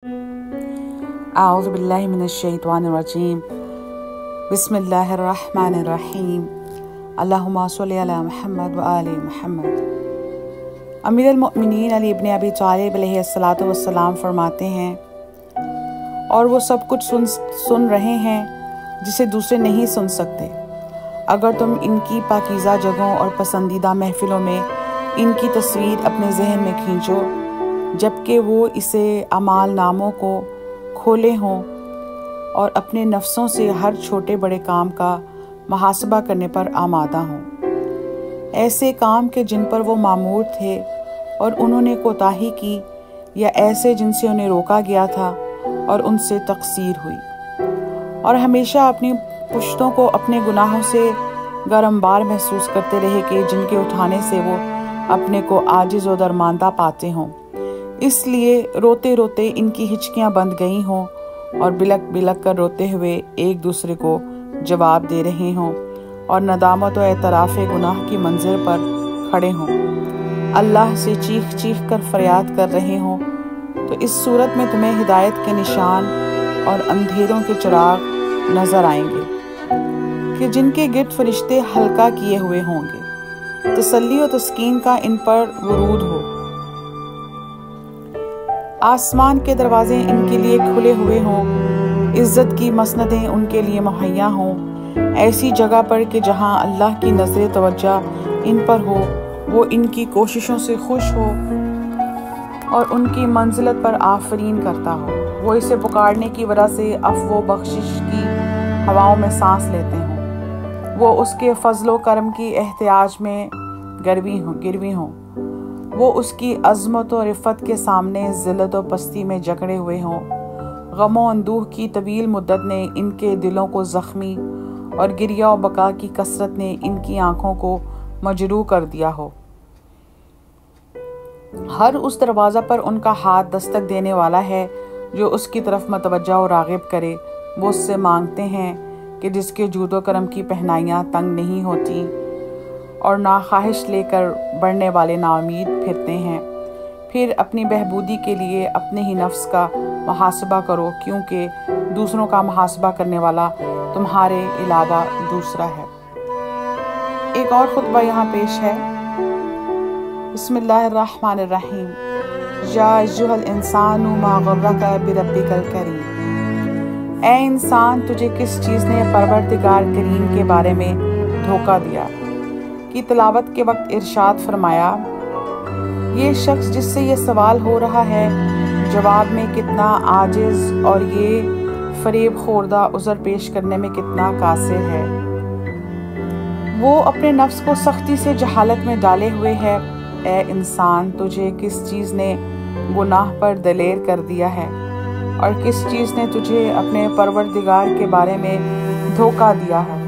اعوذ باللہ من الشیطان الرجیم بسم اللہ الرحمن الرحیم اللہم صلی علی محمد و آل محمد۔ امیر المؤمنین علی ابن ابی طالب علیہ الصلاۃ والسلام فرماتے ہیں، اور وہ سب کچھ سن رہے ہیں جسے دوسرے نہیں سن سکتے۔ اگر تم ان کی پاکیزہ جگہوں اور پسندیدہ محفلوں میں ان کی تصویر اپنے ذہن میں کھینچو، جبکہ وہ اسے اعمال ناموں کو کھولے ہوں اور اپنے نفسوں سے ہر چھوٹے بڑے کام کا محاسبہ کرنے پر آمادہ ہوں، ایسے کام کے جن پر وہ مامور تھے اور انہوں نے کوتاہی کی، یا ایسے جن سے انہیں روکا گیا تھا اور ان سے تقصیر ہوئی، اور ہمیشہ اپنی پشتوں کو اپنے گناہوں سے گرمبار محسوس کرتے رہے کہ جن کے اٹھانے سے وہ اپنے کو عاجز و درماندہ پاتے ہوں، اس لیے روتے روتے ان کی ہچکیاں بند گئی ہوں اور بلک بلک کر روتے ہوئے ایک دوسرے کو جواب دے رہے ہوں اور ندامت و اعتراف گناہ کی منزل پر کھڑے ہوں، اللہ سے چیخ چیخ کر فریاد کر رہے ہوں، تو اس صورت میں تمہیں ہدایت کے نشان اور اندھیروں کے چراغ نظر آئیں گے کہ جن کے گرد فرشتے حلقہ کیے ہوئے ہوں گے، تسلی و تسکین کا ان پر ورود ہو، آسمان کے دروازے ان کے لیے کھلے ہوئے ہوں، عزت کی مسندیں ان کے لیے مہیا ہوں، ایسی جگہ پر کہ جہاں اللہ کی نظر توجہ ان پر ہو، وہ ان کی کوششوں سے خوش ہو اور ان کی منزلت پر آفرین کرتا ہو، وہ اسے پکارنے کی وجہ سے عفو و بخشش کی ہواؤں میں سانس لیتے ہوں، وہ اس کے فضل و کرم کی احتیاج میں گروی ہوں، وہ اس کی عظمت و رفت کے سامنے ذلت و پستی میں جکڑے ہوئے ہوں، غم و اندوہ کی طویل مدت نے ان کے دلوں کو زخمی اور گریہ و بکا کی کثرت نے ان کی آنکھوں کو مجروح کر دیا ہو، ہر اس دروازہ پر ان کا ہاتھ دستک دینے والا ہے جو اس کی طرف متوجہ و راغب کرے، وہ اس سے مانگتے ہیں کہ جس کے جود و کرم کی پہنائیاں تنگ نہیں ہوتی اور ناخواہش لے کر بڑھنے والے ناامید پھرتے ہیں، پھر اپنی بہبودی کے لیے اپنے ہی نفس کا محاسبہ کرو، کیونکہ دوسروں کا محاسبہ کرنے والا تمہارے علاوہ دوسرا ہے۔ ایک اور خطبہ یہاں پیش ہے۔ بسم اللہ الرحمن الرحیم۔ یا ایھا الانسان ما غرک بربک الکریم، اے انسان تجھے کس چیز نے پروردگار کریم کے بارے میں دھوکہ دیا، کی تلاوت کے وقت ارشاد فرمایا، یہ شخص جس سے یہ سوال ہو رہا ہے جواب میں کتنا عاجز اور یہ فریب خوردہ عذر پیش کرنے میں کتنا قاصر ہے، وہ اپنے نفس کو سختی سے جہالت میں ڈالے ہوئے ہے۔ اے انسان تجھے کس چیز نے گناہ پر دلیر کر دیا ہے، اور کس چیز نے تجھے اپنے پروردگار کے بارے میں دھوکہ دیا ہے،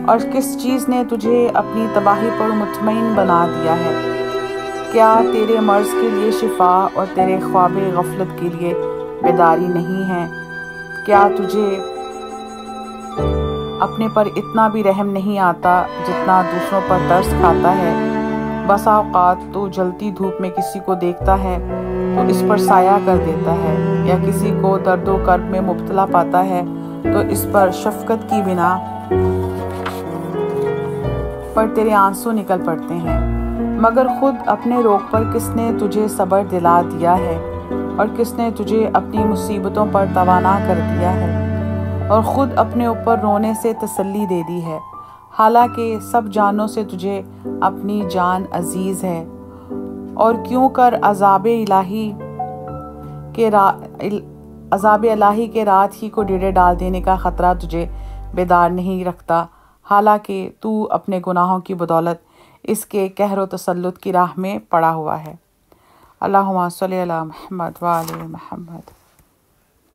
اور کس چیز نے تجھے اپنی تباہی پر مطمئن بنا دیا ہے؟ کیا تیرے مرض کے لیے شفا اور تیرے خواب غفلت کے لیے بیداری نہیں ہے؟ کیا تجھے اپنے پر اتنا بھی رحم نہیں آتا جتنا دوسروں پر ترس کھاتا ہے؟ بسا اوقات تو جلتی دھوپ میں کسی کو دیکھتا ہے تو اس پر سایہ کر دیتا ہے، یا کسی کو درد و کرب میں مبتلا پاتا ہے تو اس پر شفقت کی بنا پر تیرے آنسو نکل پڑتے ہیں، مگر خود اپنے روگ پر کس نے تجھے صبر دلا دیا ہے، اور کس نے تجھے اپنی مصیبتوں پر توانا کر دیا ہے، اور خود اپنے اوپر رونے سے تسلی دے دی ہے، حالانکہ سب جانوں سے تجھے اپنی جان عزیز ہے، اور کیوں کر عذاب الہی کے رات ہی کو ڈیرے ڈال دینے کا خطرہ تجھے بیدار نہیں رکھتا، حالانکہ تو اپنے گناہوں کی بدولت اس کے قہر و تسلط کی راہ میں پڑا ہوا ہے۔ اللہم صلی علی محمد و آل محمد۔